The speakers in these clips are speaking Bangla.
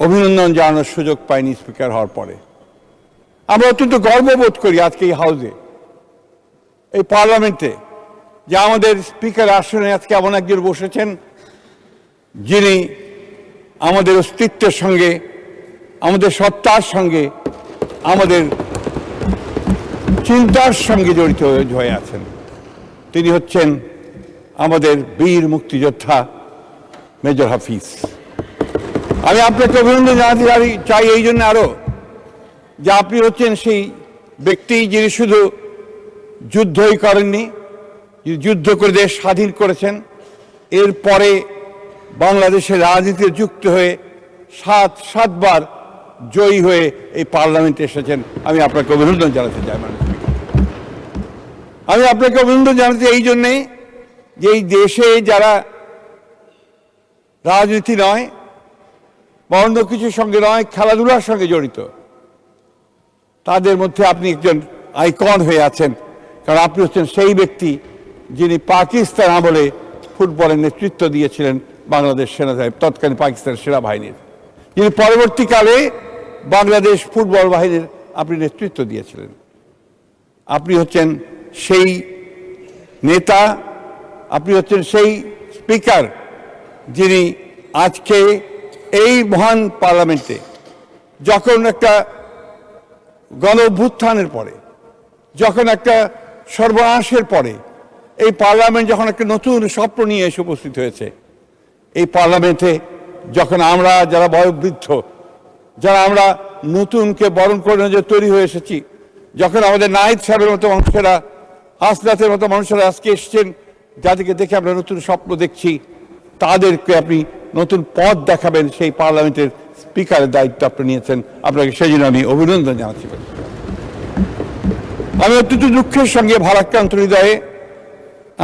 অভিনন্দন জানানোর সুযোগ পাইনি স্পিকার হওয়ার পরে। আমরা অত্যন্ত গর্ববোধ করি আজকে এই হাউসে, এই পার্লামেন্টে, যে আমাদের স্পিকার আসনে আজকে এমন একজন বসেছেন যিনি আমাদের অস্তিত্বের সঙ্গে, আমাদের সত্তার সঙ্গে, আমাদের চিন্তার সঙ্গে জড়িত হয়ে আছেন। তিনি হচ্ছেন আমাদের বীর মুক্তিযোদ্ধা মেজর হাফিজ। আমি আপনাকে অভিনন্দন জানাতে চাই এই জন্য আরো, যে আপনি হচ্ছেন সেই ব্যক্তি যিনি শুধু যুদ্ধই করেননি, যুদ্ধ করে দেশ স্বাধীন করেছেন, এরপরে বাংলাদেশের রাজনীতিতে যুক্ত হয়ে সাতবার জয়ী হয়ে এই পার্লামেন্টে এসেছেন। আমি আপনাকে অভিনন্দন জানাতে চাই। আমি আপনাকে অভিনন্দন জানাতে এই জন্যে যে এই দেশে যারা রাজনীতি নয় বা অন্য কিছুর সঙ্গে নয়, খেলাধুলার সঙ্গে জড়িত, তাদের মধ্যে আপনি একজন আইকন হয়ে আছেন। কারণ আপনি হচ্ছেন সেই ব্যক্তি যিনি পাকিস্তান আমলে ফুটবলের নেতৃত্ব দিয়েছিলেন বাংলাদেশ তৎকালীন পাকিস্তানের সেনাবাহিনীর, যিনি পরবর্তীকালে বাংলাদেশ ফুটবল বাহিনীর আপনি নেতৃত্ব দিয়েছিলেন। আপনি হচ্ছেন সেই নেতা, আপনি হচ্ছেন সেই স্পিকার যিনি আজকে এই মহান পার্লামেন্টে, যখন একটা গণ অভ্যুত্থানের পরে, যখন একটা সর্বনাশের পরে এই পার্লামেন্ট যখন একটা নতুন স্বপ্ন নিয়ে এসে উপস্থিত হয়েছে, এই পার্লামেন্টে যখন আমরা যারা বয়োবৃদ্ধ, যারা আমরা নতুনকে বরণ করে যে তৈরি হয়ে এসেছি, যখন আমাদের নাহিদ সাহেবের মতো মানুষেরা, হাসনাতের মতো মানুষেরা আজকে এসেছেন, যাদেরকে দেখে আমরা নতুন স্বপ্ন দেখছি, তাদেরকে আপনি নতুন পথ দেখাবেন, সেই পার্লামেন্টের স্পিকারের দায়িত্ব আপনি নিয়েছেন। আপনাকে সেই জন্য আমি অভিনন্দন জানাচ্ছি। আমি অত্যন্ত দুঃখের সঙ্গে ভারাক্রান্ত হৃদয়ে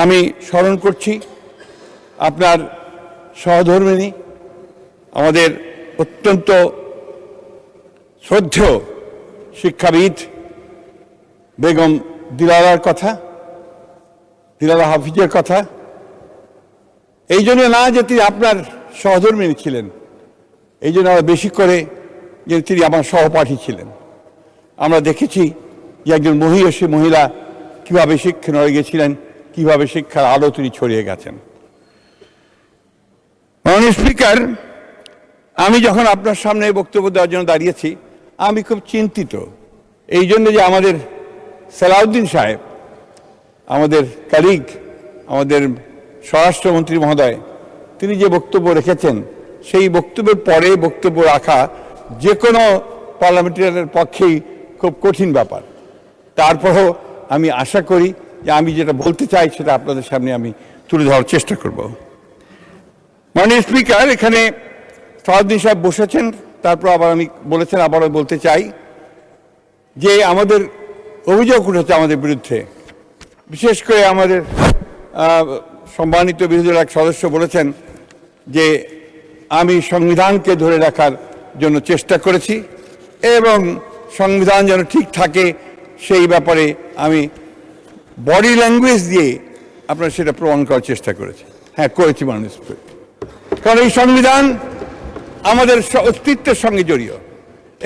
আমি স্মরণ করছি আপনার সহধর্মিণী, আমাদের অত্যন্ত শ্রদ্ধেয় শিক্ষাবিদ বেগম দিলারার কথা, দিলারা হাফিজের কথা। এই জন্য না যে তিনি আপনার সহধর্মিণী ছিলেন, এই জন্য আমরা বেশি করে যে তিনি আমার সহপাঠী ছিলেন। আমরা দেখেছি যে একজন মহিয়সী মহিলা কীভাবে শিক্ষা গেছিলেন, কীভাবে শিক্ষার আলো তিনি ছড়িয়ে গেছেন। মাননীয় স্পিকার, আমি যখন আপনার সামনে বক্তব্য দেওয়ার জন্য দাঁড়িয়েছি, আমি খুব চিন্তিত এই জন্য যে আমাদের সালাউদ্দিন সাহেব, আমাদের কালিগ, আমাদের স্বরাষ্ট্রমন্ত্রী মহোদয়, তিনি যে বক্তব্য রেখেছেন, সেই বক্তব্যের পরে বক্তব্য রাখা যে কোনো পার্লামেন্টারিয়ানের পক্ষেই খুব কঠিন ব্যাপার। তারপরও আমি আশা করি যে আমি যেটা বলতে চাই সেটা আপনাদের সামনে আমি তুলে ধরার চেষ্টা করব। মাননীয় স্পিকার, এখানে সালাউদ্দিন সাহেব বসেছেন, তারপর আবার আমি বলেছেন, আবারও বলতে চাই যে আমাদের অভিযোগ উঠেছে আমাদের বিরুদ্ধে। বিশেষ করে আমাদের সম্মানিত বিরোধী দলের এক সদস্য বলেছেন যে আমি সংবিধানকে ধরে রাখার জন্য চেষ্টা করেছি এবং সংবিধান যেন ঠিক থাকে সেই ব্যাপারে আমি বডি ল্যাঙ্গুয়েজ দিয়ে আপনার সেটা প্রমাণ করার চেষ্টা করেছি। হ্যাঁ, করেছি মাননীয় স্পিকার, কারণ এই সংবিধান আমাদের অস্তিত্বের সঙ্গে জড়িত,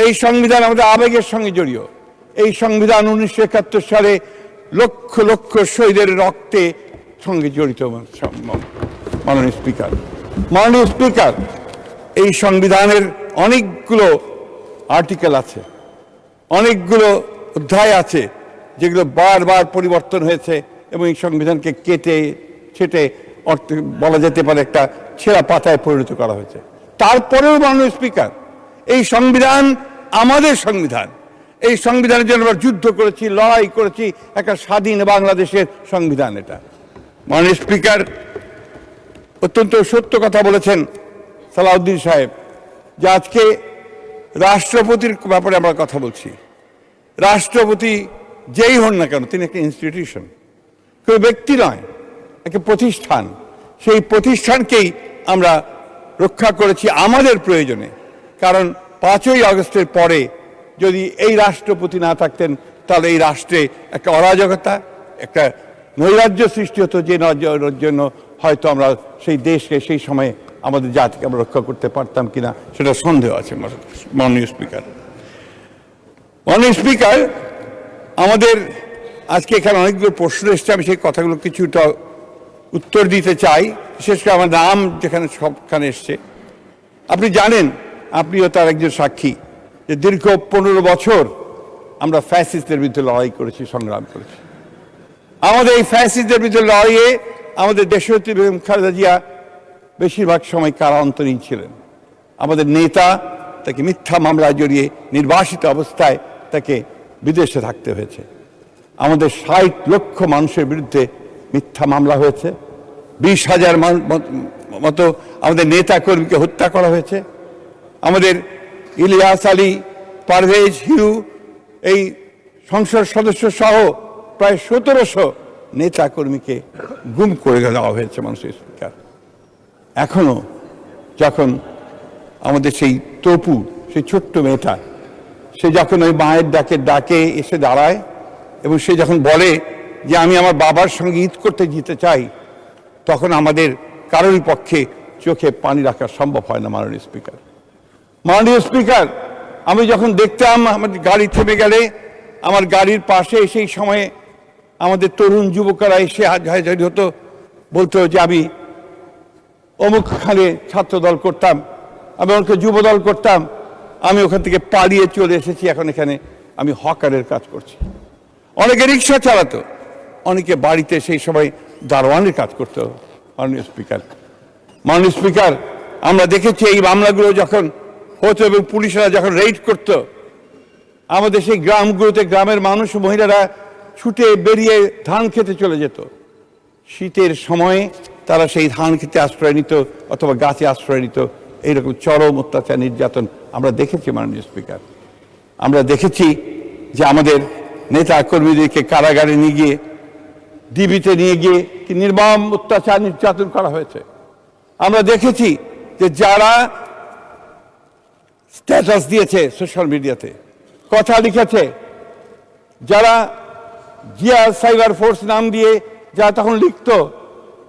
এই সংবিধান আমাদের আবেগের সঙ্গে জড়িত। এই সংবিধান 1971 সালে লক্ষ লক্ষ শহীদের রক্তে সঙ্গে জড়িত। মাননীয় স্পিকার, এই সংবিধানের অনেকগুলো আর্টিকেল আছে, অনেকগুলো অধ্যায় আছে যেগুলো বারবার পরিবর্তন হয়েছে এবং এই সংবিধানকে কেটে ছেটে বলা যেতে পারে একটা ছেঁড়া পাতায় পরিণত করা হয়েছে। তারপরেও মাননীয় স্পিকার, এই সংবিধান আমাদের সংবিধান, এই সংবিধানের জন্য আমরা যুদ্ধ করেছি, লড়াই করেছি, একটা স্বাধীন বাংলাদেশের সংবিধান এটা। মাননীয় স্পিকার, অত্যন্ত সত্য কথা বলেছেন সালাউদ্দিন সাহেব যে আজকে রাষ্ট্রপতির ব্যাপারে আমরা কথা বলছি। রাষ্ট্রপতি যেই হন না কেন, তিনি একটা ইনস্টিটিউশন, কেউ ব্যক্তি নয়, একটা প্রতিষ্ঠান। সেই প্রতিষ্ঠানকেই আমরা রক্ষা করেছি আমাদের প্রয়োজনে। কারণ 5ই আগস্টের পরে যদি এই রাষ্ট্রপতি না থাকতেন, তাহলে এই রাষ্ট্রে একটা অরাজকতা, একটা নৈরাজ্য সৃষ্টি হতো, যে জন্য হয়তো আমরা সেই দেশকে সেই সময়ে আমাদের জাতিকে আমরা রক্ষা করতে পারতাম কিনা সেটা সন্দেহ আছে। মাননীয় স্পিকার, মাননীয় স্পিকার, আমাদের আজকে এখানে অনেকগুলো প্রশ্ন এসছে, আমি সেই কথাগুলো কিছুটা উত্তর দিতে চাই, বিশেষ করে আমার নাম যেখানে সবখানে এসছে। আপনি জানেন, আপনিও তার একজন সাক্ষী, যে দীর্ঘ 15 বছর আমরা ফ্যাসিস্টদের বিরুদ্ধে লড়াই করেছি, সংগ্রাম করেছি। আমাদের এই ফ্যাসিস্টদের বিরুদ্ধে লড়াইয়ে আমাদের দেশনেত্রী বেগম খালেদা জিয়া বেশিরভাগ সময় কারান্তরীণ ছিলেন। আমাদের নেতা তাকে মিথ্যা মামলায় জড়িয়ে নির্বাসিত অবস্থায় তাকে বিদেশে থাকতে হয়েছে। আমাদের 60 লক্ষ মানুষের বিরুদ্ধে মিথ্যা মামলা হয়েছে। 20,000 মতো আমাদের নেতা কর্মীকে হত্যা করা হয়েছে। আমাদের ইলিয়াস আলী, পারভেজ, হিরু, এই সংসদ সদস্য সহ প্রায় 1700 নেতা কর্মীকে গুম করে দেওয়া হয়েছে। মানুষের স্পিকার, এখনো যখন আমাদের সেই তপু, সেই ছোট্ট মেয়েটা, সে যখন ওই মায়ের ডাকে এসে দাঁড়ায় এবং সে যখন বলে যে আমি আমার বাবার সঙ্গে ঈদ করতে যেতে চাই, তখন আমাদের কারোরই পক্ষে চোখে পানি রাখা সম্ভব হয় না। মাননীয় স্পিকার, মাননীয় স্পিকার, আমি যখন দেখতাম আমাদের গাড়ি থেমে গেলে আমার গাড়ির পাশে সেই সময়ে আমাদের তরুণ যুবকরা এসে হাজারি হতো, বলতো যে আমি অমুকখানে ছাত্র দল করতাম, আমি অনেকে যুব দল করতাম, আমি ওখান থেকে পালিয়ে চলে এসেছি, এখন এখানে আমি হকারের কাজ করছি। অনেকে রিক্সা চালাতো, অনেকে বাড়িতে সেই সময় দারোয়ানের কাজ করতো। মাননীয় স্পিকার, মাননীয় স্পিকার, আমরা দেখেছি এই মামলাগুলো যখন হতো এবং পুলিশরা যখন রেইড করতো, আমাদের সেই গ্রামগুলোতে গ্রামের মানুষ, মহিলারা ছুটে বেরিয়ে ধান খেতে চলে যেত। শীতের সময়ে তারা সেই ধান খেতে আশ্রয় নিত অথবা গাছে আশ্রয় নিত। এইরকম চরম অত্যাচার, নির্যাতন আমরা দেখেছি। মাননীয় স্পিকার, আমরা দেখেছি যে আমাদের নেতা কর্মীদেরকে কারাগারে নিয়ে গিয়ে, ডিবিতে নিয়ে গিয়ে কি নির্মম অত্যাচার, নির্যাতন করা হয়েছে। আমরা দেখেছি যে যারা স্ট্যাটাস দিয়েছে সোশ্যাল মিডিয়াতে, কথা লিখেছে, যারা জিয়া সাইবার ফোর্স নাম দিয়ে যারা তখন লিখত,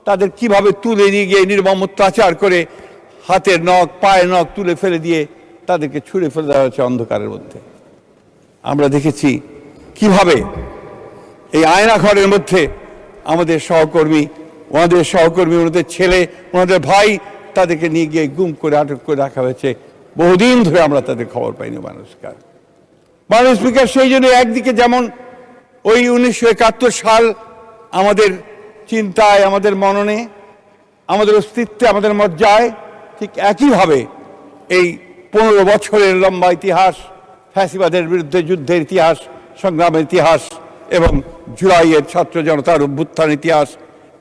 তাদের কিভাবে তুলে নিয়ে গিয়ে নির্মম অত্যাচার করে হাতের নখ, পায়ের নখ তুলে ফেলে দিয়ে তাদেরকে ছুঁড়ে ফেলে দেওয়া হয়েছে অন্ধকারের মধ্যে। আমরা দেখেছি কিভাবে এই আয়না ঘরের মধ্যে আমাদের সহকর্মী, ওনাদের ছেলে, ওনাদের ভাই, তাদেরকে নিয়ে গিয়ে গুম করে আটক করে রাখা হয়েছে। বহুদিন ধরে আমরা তাদের খবর পাইনি। মাননীয় স্পিকার, সেই জন্য একদিকে যেমন ওই 1971 সাল আমাদের চিন্তায়, আমাদের মননে, আমাদের অস্তিত্বে, আমাদের মজ্জায়, ঠিক একইভাবে এই 15 বছরের লম্বা ইতিহাস, ফ্যাসিবাদের বিরুদ্ধে যুদ্ধের ইতিহাস, সংগ্রামের ইতিহাস এবং জুলাইয়ের ছাত্র জনতার অভ্যুত্থান ইতিহাস,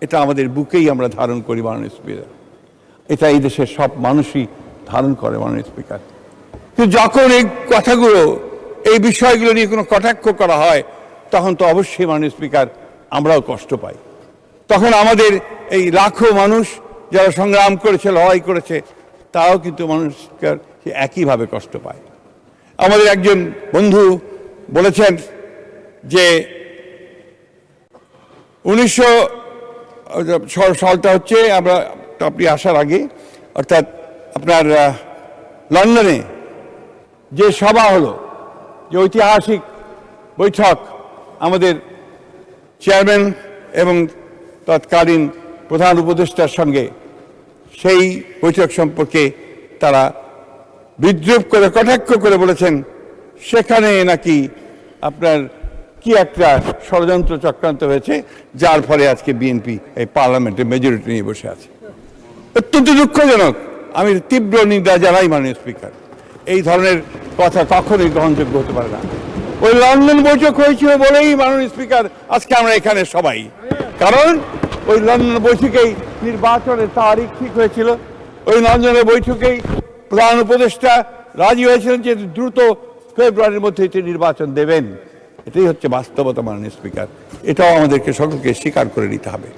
এটা আমাদের বুকেই আমরা ধারণ করি। মাননীয় স্পিকার, এটা এই দেশের সব মানুষই ধারণ করে। মাননীয় স্পিকার, কিন্তু যখন এই কথাগুলো, এই বিষয়গুলো নিয়ে কোনো কটাক্ষ করা হয়, তখন তো অবশ্যই মাননীয় স্পিকার আমরাও কষ্ট পাই। তখন আমাদের এই লাখো মানুষ যারা সংগ্রাম করেছে, লড়াই করেছে, তারাও কিন্তু মাননীয় স্পিকার একইভাবে কষ্ট পায়। আমাদের একজন বন্ধু বলেছেন যে 1900 সালটা হচ্ছে আপনি আসার আগে, অর্থাৎ আপনার লন্ডনে যে সভা হলো, যে ঐতিহাসিক বৈঠক, আমাদের চেয়ারম্যান এবং তৎকালীন প্রধান উপদেষ্টার সঙ্গে, সেই বৈঠক সম্পর্কে তারা বিদ্রুপ করে, কটাক্ষ করে বলেছেন সেখানে নাকি আপনার কি একটা ষড়যন্ত্র চক্রান্ত হয়েছে, যার ফলে আজকে বিএনপি এই পার্লামেন্টে মেজরিটি নিয়ে বসে আছে। অত্যন্ত দুঃখজনক। আমি তীব্র নিন্দা জানাই মাননীয় স্পিকার। এই ধরনের কথা কখনোই গ্রহণযোগ্য হতে পারে না। ওই লন্ডন বৈঠক হয়েছিল বলেই মাননীয় স্পিকার আজকে আমরা এখানে সবাই, কারণ ওই লন্ডন বৈঠকেই নির্বাচনের তারিখ ঠিক হয়েছিল। ওই লন্ডনের বৈঠকেই প্রধান উপদেষ্টা রাজি হয়েছিলেন যে দ্রুত ফেব্রুয়ারির মধ্যে এটি নির্বাচন দেবেন। এটাই হচ্ছে বাস্তবতা। মাননীয় স্পিকার, এটাও আমাদেরকে সকলকে স্বীকার করে নিতে হবে।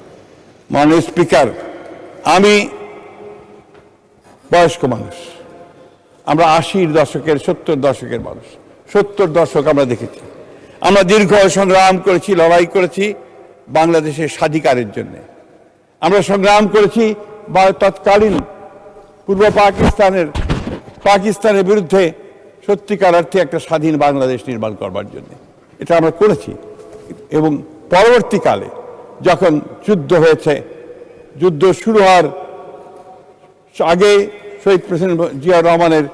মাননীয় স্পিকার, আমি বয়স্ক মানুষ, আমরা 80-র দশকের, 70 দশকের মানুষ। 70 দশক আমরা দেখেছি। আমরা দীর্ঘ সংগ্রাম করেছি, লড়াই করেছি বাংলাদেশের স্বাধিকারের জন্য। আমরা সংগ্রাম করেছি তৎকালীন পূর্ব পাকিস্তানের বিরুদ্ধে সত্যিকার অর্থে একটা স্বাধীন বাংলাদেশ নির্মাণ করবার জন্য। এটা আমরা করেছি এবং পরবর্তীকালে যখন যুদ্ধ হয়েছে, যুদ্ধ শুরু হওয়ার আগে শহীদ প্রেসিডেন্ট জিয়াউর রহমানের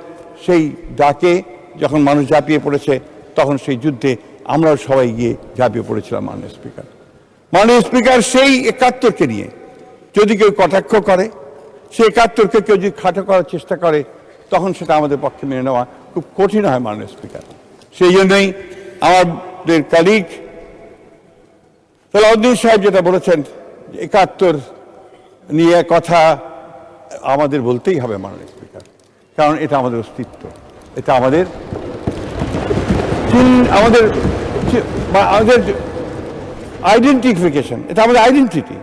সেই ডাকে যখন মানুষ ঝাঁপিয়ে পড়েছে, তখন সেই যুদ্ধে আমরাও সবাই গিয়ে ঝাঁপিয়ে পড়েছিলাম। মাননীয় স্পিকার সেই ৭১কে নিয়ে যদি কেউ কটাক্ষ করে, সেই ৭১কে কেউ যদি খাটো করার চেষ্টা করে, তখন সেটা আমাদের পক্ষে মেনে নেওয়া খুব কঠিন হয় মাননীয় স্পিকার। সেই জন্যই আমাদের কলিগ সালাউদ্দিন সাহেব যেটা বলেছেন, ৭১ নিয়ে কথা আমাদের বলতেই হবে মাননীয় স্পিকার, কারণ এটা আমাদের অস্তিত্ব, এটা আমাদের আইডেন্টিফিকেশন, এটা আমাদের আইডেন্টিটি।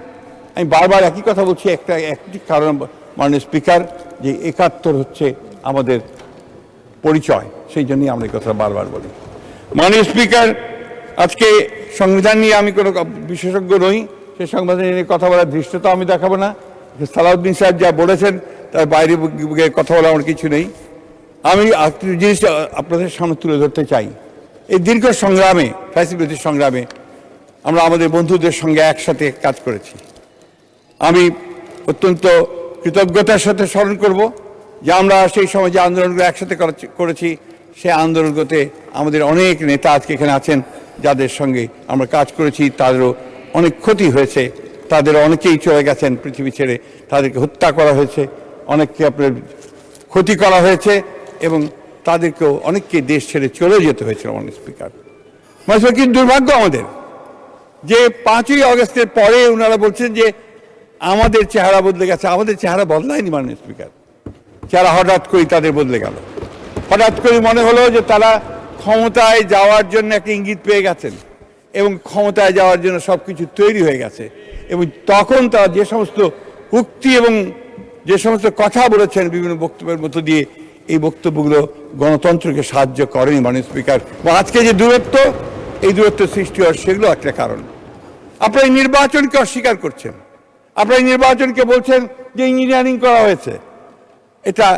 আমি বারবার একই কথা বলছি, একটি কারণ মাননীয় স্পিকার, যে ৭১ হচ্ছে আমাদের পরিচয়, সেই জন্যই আমরা এই কথা বারবার বলি। মাননীয় স্পিকার, আজকে সংবিধান নিয়ে আমি কোনো বিশেষজ্ঞ নই, সেই সংবিধান নিয়ে কথা বলার ধৃষ্টতা আমি দেখাবো না। সালাউদ্দিন সাহেব যা বলেছেন তার বাইরে কথা বলা আমার কিছু নেই। আমি জিনিস আপনাদের সামনে তুলে ধরতে চাই। এই দীর্ঘ সংগ্রামে, ফ্যাসিলিটির সংগ্রামে আমরা আমাদের বন্ধুদের সঙ্গে একসাথে কাজ করেছি। আমি অত্যন্ত কৃতজ্ঞতার সাথে স্মরণ করব যে আমরা সেই সময় যে আন্দোলনগুলো একসাথে করেছি, সেই আন্দোলনগুলোতে আমাদের অনেক নেতা আজকে এখানে আছেন, যাদের সঙ্গে আমরা কাজ করেছি, তাদেরও অনেক ক্ষতি হয়েছে, তাদের অনেকেই চলে গেছেন পৃথিবী ছেড়ে, তাদেরকে হত্যা করা হয়েছে, অনেককে আপনার ক্ষতি করা হয়েছে এবং তাদেরকেও অনেককে দেশ ছেড়ে চলে যেতে হয়েছিল মাননীয় স্পিকার। মানে কি দুর্ভাগ্য আমাদের যে ৫ই আগস্টের পরে ওনারা বলছেন যে আমাদের চেহারা বদলে গেছে। আমাদের চেহারা বদলায়নি মাননীয় স্পিকার, চেহারা হঠাৎ করে তাদের বদলে গেল। হঠাৎ করে মনে হলো যে তারা ক্ষমতায় যাওয়ার জন্য একটা ইঙ্গিত পেয়ে গেছেন এবং ক্ষমতায় যাওয়ার জন্য সব কিছু তৈরি হয়ে গেছে, এবং তখন তারা যে সমস্ত উক্তি এবং যে সমস্ত কথা বলেছেন বিভিন্ন বক্তব্যের মধ্য দিয়ে, এই বক্তব্যগুলো গণতন্ত্রকে সাহায্য করেনি মাননীয় স্পিকার। আজকে যে দূরত্ব, এই দূরত্ব সৃষ্টি হওয়ার সেগুলো একটা কারণ। আপনারা এই নির্বাচনকে অস্বীকার করছেন, আপনারা এই নির্বাচনকে বলছেন যে ইঞ্জিনিয়ারিং করা হয়েছে। এটা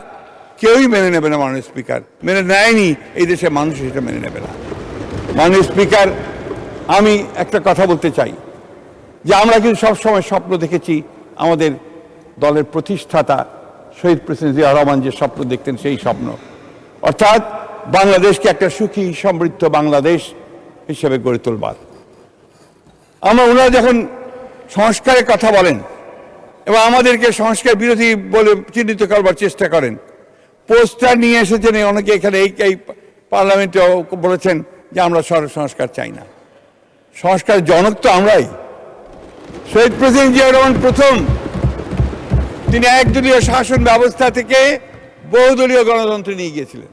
কেউই মেনে নেবে না মাননীয় স্পিকার, মেনে নেয়নি, এই দেশের মানুষ এটা মেনে নেবে না। মাননীয় স্পিকার, আমি একটা কথা বলতে চাই যে আমরা কিন্তু সবসময় স্বপ্ন দেখেছি, আমাদের দলের প্রতিষ্ঠাতা শহীদ প্রেসিডেন্ট জিয়াউর রহমান যে স্বপ্ন দেখতেন, সেই স্বপ্ন, অর্থাৎ বাংলাদেশকে একটা সুখী সমৃদ্ধ বাংলাদেশ হিসেবে গড়ে তোলবার। ওনারা যখন সংস্কারের কথা বলেন এবং আমাদেরকে সংস্কার বিরোধী বলে চিহ্নিত করবার চেষ্টা করেন, পোস্টার নিয়ে এসেছেন অনেকে এখানে, এই পার্লামেন্টে বলেছেন যে আমরা সংস্কার চাই না। সংস্কার জনক তো আমরাই। শহীদ প্রেসিডেন্ট জিয়াউর রহমান প্রথম, তিনি একদলীয় শাসন ব্যবস্থা থেকে বহুদলীয় গণতন্ত্রে নিয়ে গিয়েছিলেন।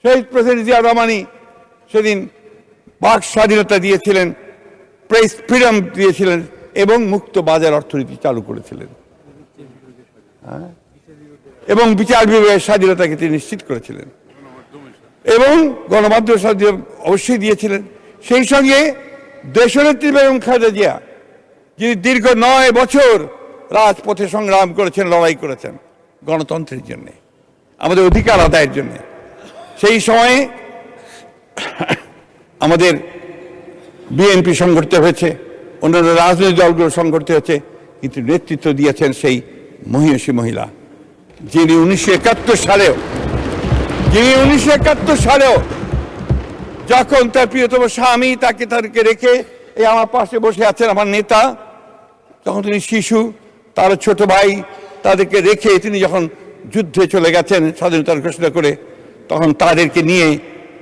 শহীদ প্রেসিডেন্ট জিয়াউর রহমানই সেদিন বাক স্বাধীনতা দিয়েছিলেন, প্রেস ফ্রিডম দিয়েছিলেন এবং মুক্ত বাজার অর্থনীতি চালু করেছিলেন, এবং বিচার বিভাগের স্বাধীনতাকে তিনি নিশ্চিত করেছিলেন, এবং গণমাধ্যমের স্বাধীনতা অবশ্যই দিয়েছিলেন। সেই সঙ্গে দেশনেত্রী বেগম খালেদা জিয়া, যিনি দীর্ঘ ৯ বছর রাজপথে সংগ্রাম করেছেন, লড়াই করেছেন গণতন্ত্রের জন্য, আমাদের অধিকার আদায়ের জন্য। সেই সময়ে আমাদের বিএনপি সংগঠিত হয়েছে, অন্যান্য রাজনৈতিক দলগুলো সংগঠিত হয়েছে, কিন্তু নেতৃত্ব দিয়েছেন সেই মহিষী মহিলা, যিনি 1971 সালেও যখন তার প্রিয়তম স্বামী তাদেরকে রেখে এই আমার পাশে বসে আছেন আমার নেতা, তখন তিনি শিশু, তার ছোট ভাই, তাদেরকে রেখে তিনি যখন যুদ্ধে চলে গেছেন স্বাধীনতার ঘোষণা করে, তখন তাদেরকে নিয়ে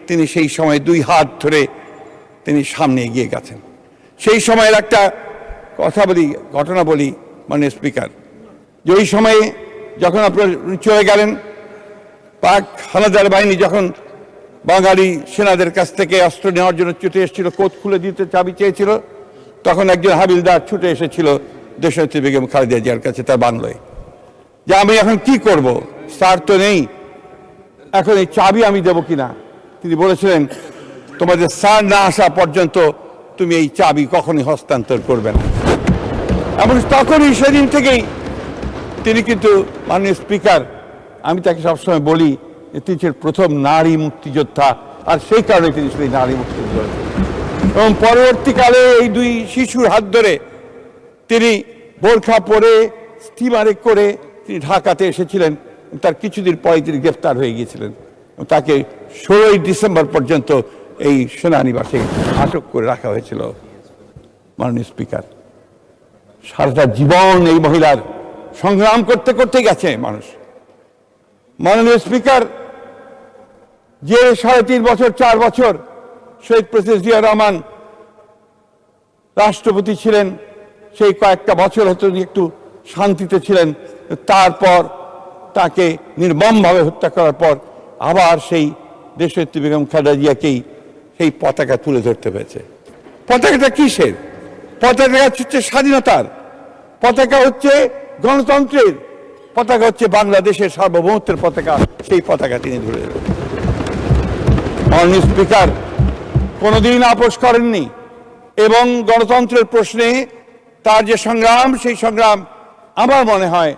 তিনি সেই সময় 2 হাত ধরে তিনি সামনে এগিয়ে গেছেন। সেই সময়ের একটা ঘটনা বলি মাননীয় স্পিকার, যে ওই সময়ে যখন আপনার চলে গেলেন, পাক হানাদার বাহিনী যখন বাঙালি সেনাদের কাছ থেকে অস্ত্র নেওয়ার জন্য ছুটে এসেছিল, কোট খুলে দিতে চাবি চেয়েছিল, তখন একজন হাবিলদার ছুটে এসেছিল দেশনেত্রী বেগম খালেদা জিয়ার কাছে তার বাংলায়, যে আমি এখন কি করব, স্যার তো নেই, এখন এই চাবি আমি দেবো কিনা। তিনি বলেছিলেন, তোমাদের স্যার না আসা পর্যন্ত তুমি এই চাবি কখনই হস্তান্তর করবে না। এবং তখনই সেদিন থেকেই তিনি কিন্তু মাননীয় স্পিকার, আমি তাকে সবসময় বলি যে তিনি ছিলেন প্রথম নারী মুক্তিযোদ্ধা, আর সেই কারণে তিনি ছিলেন নারী মুক্তিযোদ্ধা। এবং পরবর্তীকালে এই দুই শিশুর হাত ধরে তিনি বোরখা পরে স্টিমারে করে তিনি ঢাকাতে এসেছিলেন। তার কিছুদিন পরে তিনি গ্রেফতার হয়ে গিয়েছিলেন। তাকে 16ই ডিসেম্বর পর্যন্ত এই সেনানিবাসে আটক করে রাখা হয়েছিল। মাননীয় স্পিকার, সারাটা জীবন এই মহিলার সংগ্রাম করতে করতে গেছে মানুষ। মাননীয় স্পিকার, যে 3.5 বছর 4 বছর শহীদ প্রেসিডেন্ট জিয়া রহমান রাষ্ট্রপতি ছিলেন, সেই কয়েকটা বছর হয়তো একটু শান্তিতে ছিলেন, তারপর তাকে নির্মমভাবে হত্যা করার পর আবার সেই দেশনেত্রী বেগম খালেদা জিয়াকেই সেই পতাকা তুলে ধরতে হয়েছে। পতাকাটা কিসের? পতাকা হচ্ছে স্বাধীনতার, পতাকা হচ্ছে গণতন্ত্রের, পতাকা হচ্ছে বাংলাদেশের সার্বভৌমত্বের পতাকা। সেই পতাকা তিনি ধরে দেবেন। মাননীয় স্পিকার কোনোদিন আপোষ করেননি এবং গণতন্ত্রের প্রশ্নে তার যে সংগ্রাম, সেই সংগ্রাম আমার মনে হয়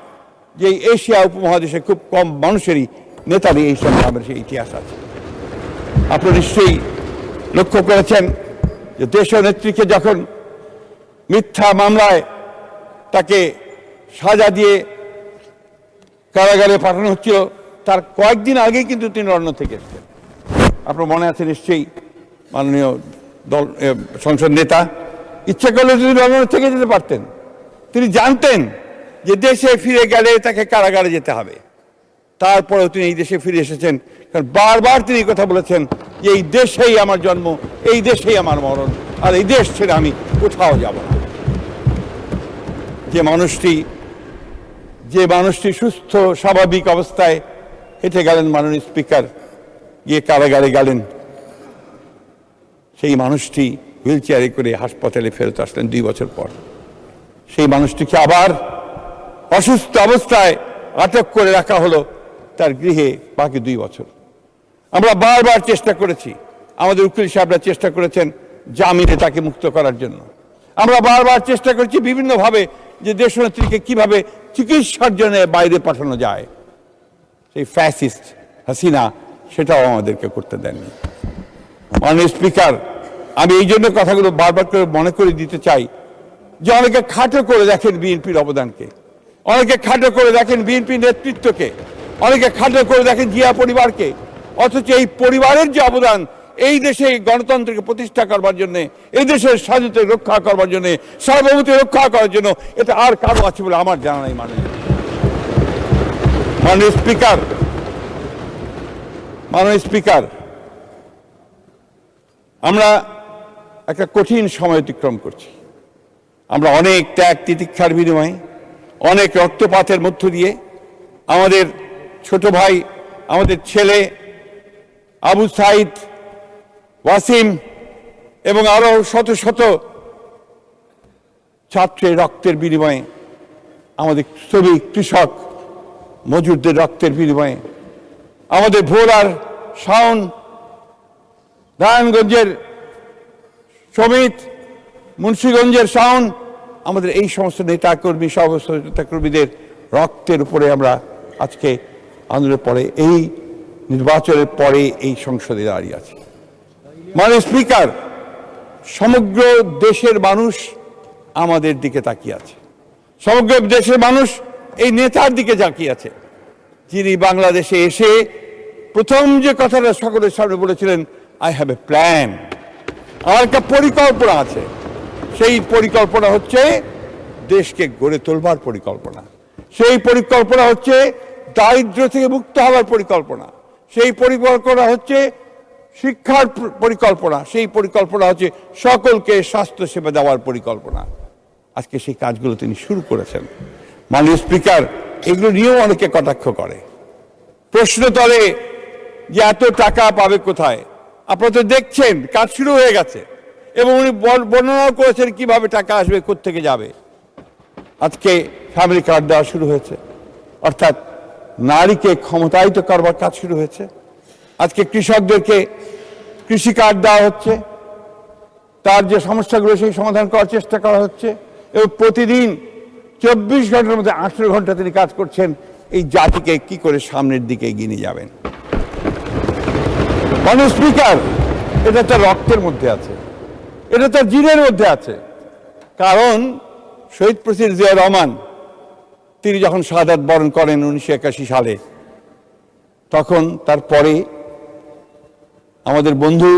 যে এশিয়া উপমহাদেশে খুব কম মানুষেরই নেতারই এই সংগ্রামের সেই ইতিহাস আছে। আপনারা নিশ্চয়ই লক্ষ্য করেছেন যে দেশীয় নেত্রীকে যখন মিথ্যা মামলায় তাকে সাজা দিয়ে কারাগারে পাঠানো হচ্ছিল, তার কয়েকদিন আগেই কিন্তু তিনি লন্ডন থেকে এসেছেন। আপনার মনে আছে নিশ্চয়ই, মাননীয় সংসদ নেতা ইচ্ছা করলে তিনি লন্ডন থেকে যেতে পারতেন। তিনি জানতেন যে দেশে ফিরে গেলে তাকে কারাগারে যেতে হবে, তারপরেও তিনি এই দেশে ফিরে এসেছেন। কারণ বারবার তিনি কথা বলেছেন যে এই দেশেই আমার জন্ম, এই দেশেই আমার মরণ, আর এই দেশ ছেড়ে আমি কোথাও যাব না। যে মানুষটি সুস্থ স্বাভাবিক অবস্থায় হেঁটে গেলেন, মাননীয় স্পিকার, গিয়ে কারাগারে গেলেন, সেই মানুষটি হুইল চেয়ারে করে হাসপাতালে ফেরত আসলেন 2 বছর পর। সেই মানুষটিকে আবার অসুস্থ অবস্থায় আটক করে রাখা হলো তার গৃহে বাকি 2 বছর। আমরা বারবার চেষ্টা করেছি, আমাদের উকিল সাহেবরা চেষ্টা করেছেন জামিনে তাকে মুক্ত করার জন্য। আমরা বারবার চেষ্টা করেছি বিভিন্নভাবে যে দেশনেত্রীকে কিভাবে চিকিৎসার জন্য বাইরে পাঠানো যায়। সেই ফ্যাসিস্ট হাসিনা সেটাও আমাদেরকে করতে দেননি। মাননীয় স্পিকার, আমি এই জন্য কথাগুলো বারবার করে মনে করে দিতে চাই যে অনেকে খাটো করে দেখেন বিএনপির অবদানকে, অনেকে খাটো করে দেখেন বিএনপির নেতৃত্বকে, অনেকে খাটো করে দেখেন জিয়া পরিবারকে, অথচ এই পরিবারের যে অবদান এই দেশে গণতন্ত্রকে প্রতিষ্ঠা করবার জন্য, এই দেশের স্বাধীনতা রক্ষা করবার জন্য, সার্বভৌমত্ব রক্ষা করার জন্য, এটা আর কারো আছে বলে আমার জানা নেই। মাননীয় স্পিকার, আমরা একটা কঠিন সময় অতিক্রম করছি। আমরা অনেক ত্যাগ তিতিক্ষার বিনিময়ে, অনেক রক্তপাতের মধ্য দিয়ে আমাদের ছোট ভাই, আমাদের ছেলে আবু সাইদ, ওয়াসিম এবং আরো শত শত ছাত্রের রক্তের বিনিময়ে, আমাদের শ্রমিক কৃষক মজুরদের রক্তের বিনিময়ে, আমাদের ভোলার শাওন, নারায়ণগঞ্জের সমিত, মুন্সিগঞ্জের শাওন, আমাদের এই সমস্ত নেতাকর্মী, সমস্ত নেতাকর্মীদের রক্তের উপরে আমরা আজকে আন্দোলনের পরে, এই নির্বাচনের পরে এই সংসদে দাঁড়িয়ে আছি। মাননীয় স্পিকার, সমগ্র দেশের মানুষ আমাদের দিকে তাকিয়ে আছে, সমগ্র দেশের মানুষ এই নেতার দিকে তাকিয়ে আছে, যিনি বাংলাদেশে এসে প্রথম যে কথাটা সকলের সামনে বলেছিলেন, আই হ্যাভ এ প্ল্যান, আমার একটা পরিকল্পনা আছে। সেই পরিকল্পনা হচ্ছে দেশকে গড়ে তোলবার পরিকল্পনা, সেই পরিকল্পনা হচ্ছে দারিদ্র থেকে মুক্ত হওয়ার পরিকল্পনা, সেই পরিকল্পনা হচ্ছে শিক্ষার পরিকল্পনা, সেই পরিকল্পনা হচ্ছে সকলকে স্বাস্থ্যসেবা দেওয়ার পরিকল্পনা। আজকে সেই কাজগুলো তিনি শুরু করেছেন। মাননীয় স্পিকার, এগুলো নিয়েও অনেকে কটাক্ষ করে, প্রশ্ন তোলে যে এত টাকা পাবে কোথায়। আপনারা তো দেখছেন কাজ শুরু হয়ে গেছে এবং উনি বর্ণনাও করেছেন কিভাবে টাকা আসবে, কোত্থেকে যাবে। আজকে ফ্যামিলি কার্ড দেওয়া শুরু হয়েছে, অর্থাৎ নারীকে ক্ষমতায়িত করবার কাজ শুরু হয়েছে। আজকে কৃষকদেরকে কৃষি কার্ড দেওয়া হচ্ছে, তার যে সমস্যাগুলো সেই সমাধান করার চেষ্টা করা হচ্ছে এবং প্রতিদিন 24 ঘন্টার মধ্যে 18 ঘন্টা তিনি কাজ করছেন এই জাতিকে কি করে সামনের দিকে এগিয়ে নিয়ে যাবেন। মাননীয় স্পিকার, এটা তার রক্তের মধ্যে আছে, এটা তার জিনের মধ্যে আছে। কারণ শহীদ প্রেসিডেন্ট জিয়াউর রহমান তিনি যখন শাহাদাত বরণ করেন 1981 সালে, তখন তারপরে আমাদের বন্ধু,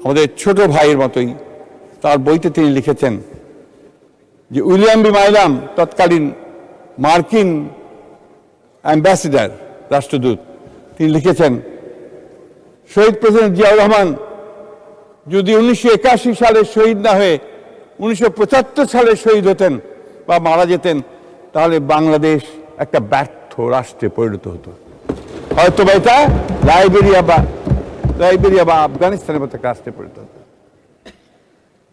আমাদের ছোট ভাইয়ের মতোই তার বইতে তিনি লিখেছেন যে উইলিয়াম বি মাইলাম, তৎকালীন মার্কিন অ্যাম্বাসেডর, রাষ্ট্রদূত, তিনি লিখেছেন শহীদ প্রেসিডেন্ট জিয়াউর রহমান যদি 1981 সালে শহীদ না হয়ে 1975 সালে শহীদ হতেন বা মারা যেতেন, তাহলে বাংলাদেশ একটা ব্যর্থ রাষ্ট্রে পরিণত হতো। হয়তো বা এটা লাইবেরিয়া বা আফগানিস্তানের মতো একটা রাষ্ট্রে পরিণত হতো।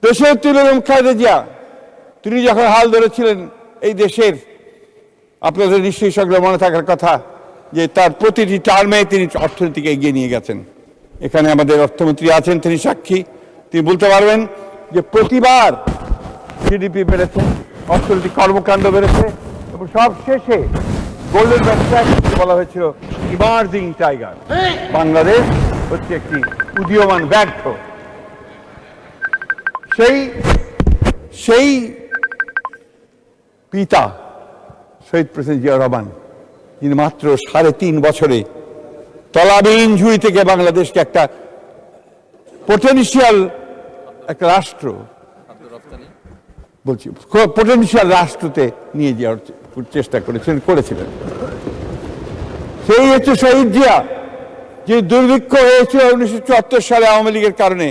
দেশনেত্রী বেগম খালেদা জিয়া তিনি যখন হাল ধরেছিলেন এই দেশের, আপনাদের নিশ্চয়ই সকলে মনে থাকার কথা যে তার প্রতিটি টার্মে তিনি অর্থনীতিকে এগিয়ে নিয়ে গেছেন। এখানে আমাদের অর্থমন্ত্রী আছেন, তিনি সাক্ষী, তিনি বলতে পারবেন যে প্রতিবার জিডিপি বেড়েছে, অর্থনৈতিক কর্মকাণ্ড বেড়েছে এবং সব শেষে গোল্ডেন ব্যাংক বলা হয়েছিল ইমার্জিং টাইগার, বাংলাদেশ হচ্ছে একটি উদীয়মান ব্যাঘ্র। সেই পিতা শহীদ প্রেসিডেন্ট জিয়াউর রহমান, যিনি মাত্র 3.5 বছরে তলাবিহীন ঝুড়ি থেকে বাংলাদেশকে একটা পটেনশিয়াল একটা রাষ্ট্র বলছি পটেনশিয়াল রাষ্ট্রতে নিয়ে যাওয়ার চেষ্টা করেছিলেন। সেই হচ্ছে শহীদ জিয়া, যে দুর্ভিক্ষ হয়েছিল 1974 সালে আওয়ামী লীগের কারণে,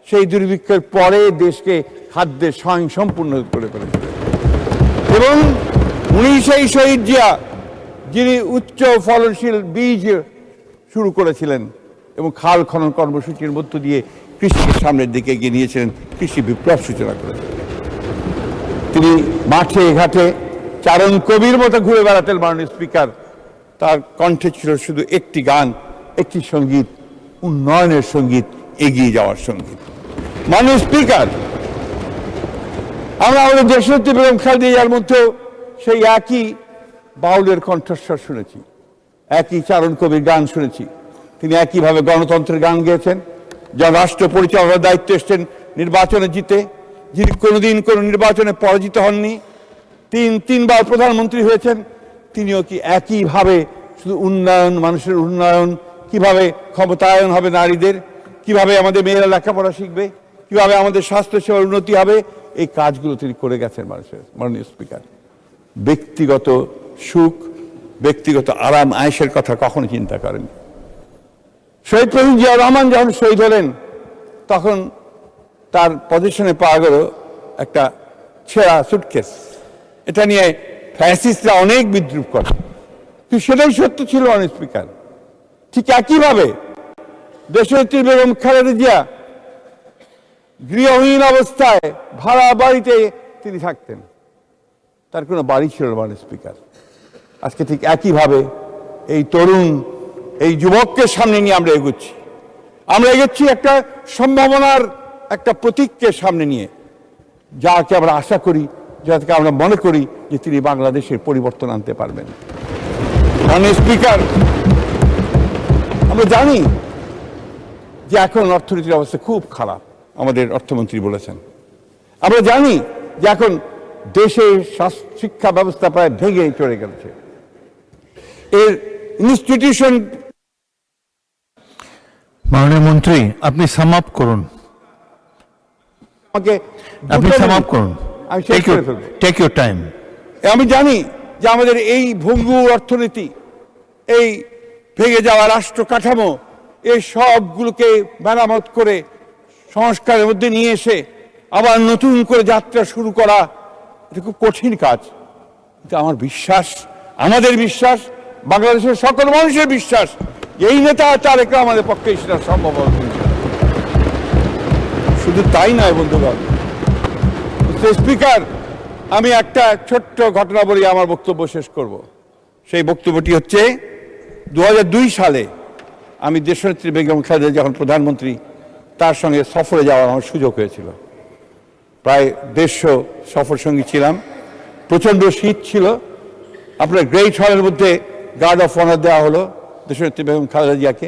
সেই দুর্ভিক্ষের পরে দেশকে খাদ্যে স্বয়ংসম্পূর্ণ করে ফেলেছিলেন। এবং উনি সেই শহীদ জিয়া যিনি উচ্চ ফলনশীল বীজ শুরু করেছিলেন এবং খাল খনন কর্মসূচির মধ্য দিয়ে কৃষিকে সামনের দিকে এগিয়ে নিয়েছিলেন, কৃষি বিপ্লব সূচনা করেছিলেন। তিনি মাঠে ঘাটে চারণ কবির মতো ঘুরে বেড়াতেন। মাননীয় স্পিকার, তার কণ্ঠে ছিল শুধু একটি গান, একটি সঙ্গীত, উন্নয়নের সঙ্গীত, এগিয়ে যাওয়ার সঙ্গীত। মাননীয় স্পিকার, আমরা আমাদের দেশনেত্রী বেগম খালেদা জিয়ার মধ্যেও সেই একই বাউলের কণ্ঠস্বর শুনেছি, একই চারণ কবির গান শুনেছি। তিনি একইভাবে গণতন্ত্রের গান গেয়েছেন। যখন রাষ্ট্র পরিচালনার দায়িত্ব এসছেন নির্বাচনে জিতে, যিনি কোনোদিন কোনো নির্বাচনে পরাজিত হননি, তিনবার প্রধানমন্ত্রী হয়েছেন, তিনিও কি একইভাবে শুধু উন্নয়ন, মানুষের উন্নয়ন, কিভাবে ক্ষমতায়ন হবে নারীদের, কিভাবে আমাদের মেয়েরা লেখাপড়া শিখবে, কিভাবে আমাদের স্বাস্থ্যসেবার উন্নতি হবে, এই কাজগুলো তিনি করে গেছেন মানুষের। মাননীয় স্পিকার, ব্যক্তিগত সুখ, ব্যক্তিগত আরাম আয়েশের কথা কখনো চিন্তা করেন। শহীদ প্রেসিডেন্ট জিয়াউর রহমান যখন শহীদ হলেন, তখন তার পজিশনে পাওয়া গেল একটা ছেঁড়া সুটকেস। এটা নিয়ে ফ্যাসিস্টরা অনেক বিদ্রুপ করে, কিন্তু সেটাই সত্য ছিল। মাননীয় স্পিকার, ঠিক একইভাবে দেশনেত্রী বেগম খালেদা জিয়া গৃহহীন অবস্থায় ভাড়া বাড়িতে তিনি থাকতেন, তার কোনো বাড়ি ছিল না। মাননীয় স্পিকার, আজকে ঠিক একইভাবে এই তরুণ, এই যুবককে সামনে নিয়ে আমরা এগোচ্ছি একটা সম্ভাবনার একটা প্রতীককে সামনে নিয়ে, যাকে আমরা আশা করি, যাকে আমরা মনে করি যে তিনি বাংলাদেশের পরিবর্তন আনতে পারবেন। মাননীয় স্পিকার, আমরা জানি যে এখন অর্থনীতির অবস্থা খুব খারাপ, আমাদের অর্থমন্ত্রী বলেছেন। আমরা জানি যে এখন দেশের শিক্ষা ব্যবস্থা প্রায় ভেঙে চলে গেছে, এর ইনস্টিটিউশন। মাননীয় মন্ত্রী, আপনি সাম আপ করুন। Take your time. আমি জানি যে আমাদের এই ভঙ্গুর অর্থনীতি, এই ভেঙে যাওয়া রাষ্ট্র কাঠামো, এই সবগুলোকে মেরামত করে সংস্কারের মধ্যে নিয়ে এসে আবার নতুন করে যাত্রা শুরু করা, এটা খুব কঠিন কাজ। কিন্তু আমার বিশ্বাস, আমাদের বিশ্বাস, বাংলাদেশের সকল মানুষের বিশ্বাস, এই নেতা তারেক রহমানের পক্ষে সেটা সম্ভব হবে। শুধু তাই নয় বন্ধুগণ, স্পিকার, আমি একটা ছোট্ট ঘটনা বলি আমার বক্তব্য শেষ করব। সেই বক্তব্যটি হচ্ছে 2002 সালে আমি দেশনেত্রী বেগম খালেদা যখন প্রধানমন্ত্রী, তার সঙ্গে সফরে যাওয়ার আমার সুযোগ হয়েছিল। প্রায় 150 সফর সঙ্গী ছিলাম। প্রচণ্ড শীত ছিল। আপনার গ্রেট হলের মধ্যে গার্ড অফ অনার দেওয়া হলো দেশনেত্রী বেগম খালেদা জিয়াকে।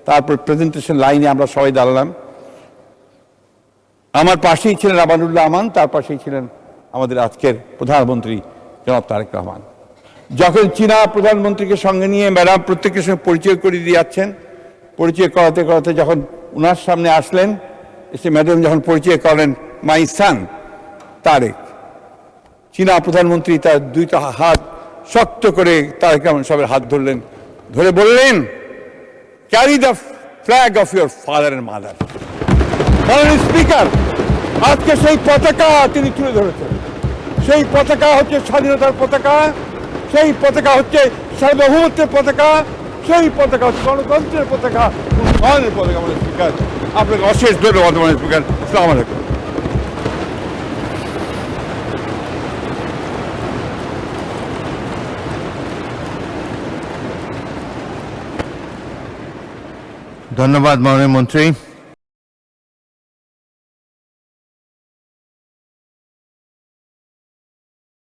তারপর প্রেজেন্টেশন লাইনে আমরা সবাই দাঁড়ালাম। আমার পাশেই ছিলেন আমানুল্লাহ আমান, তার পাশেই ছিলেন আমাদের আজকের প্রধানমন্ত্রী জনাব তারেক রহমান। যখন চীনা প্রধানমন্ত্রীকে সঙ্গে নিয়ে ম্যাডাম প্রত্যেকের সঙ্গে পরিচয় করিয়ে দিয়ে যাচ্ছেন, পরিচয় করাতে করাতে যখন ওনার সামনে আসলেন, এসে ম্যাডাম যখন পরিচয় করেন মাই সান তারেক, চীনা প্রধানমন্ত্রী তার দুইটা হাত শক্ত করে তারেক রহমান সাহেবের হাত ধরলেন, ধরে বললেন, carry the flag of your father and mother. মাননীয় স্পিকার, আজকে সেই পতাকা তিনি তুলে ধরেছেন। সেই পতাকা হচ্ছে স্বাধীনতার পতাকা, সেই পতাকা হচ্ছে সার্বভৌমত্বের পতাকা, সেই পতাকা হচ্ছে গণতন্ত্রের পতাকা, উন্নয়নের পতাকা। মাননীয় স্পিকার, আপনাকে অশেষ ধন্যবাদ। মাননীয় স্পিকার, আসসালামু আলাইকুম। ধন্যবাদ মাননীয় মন্ত্রী।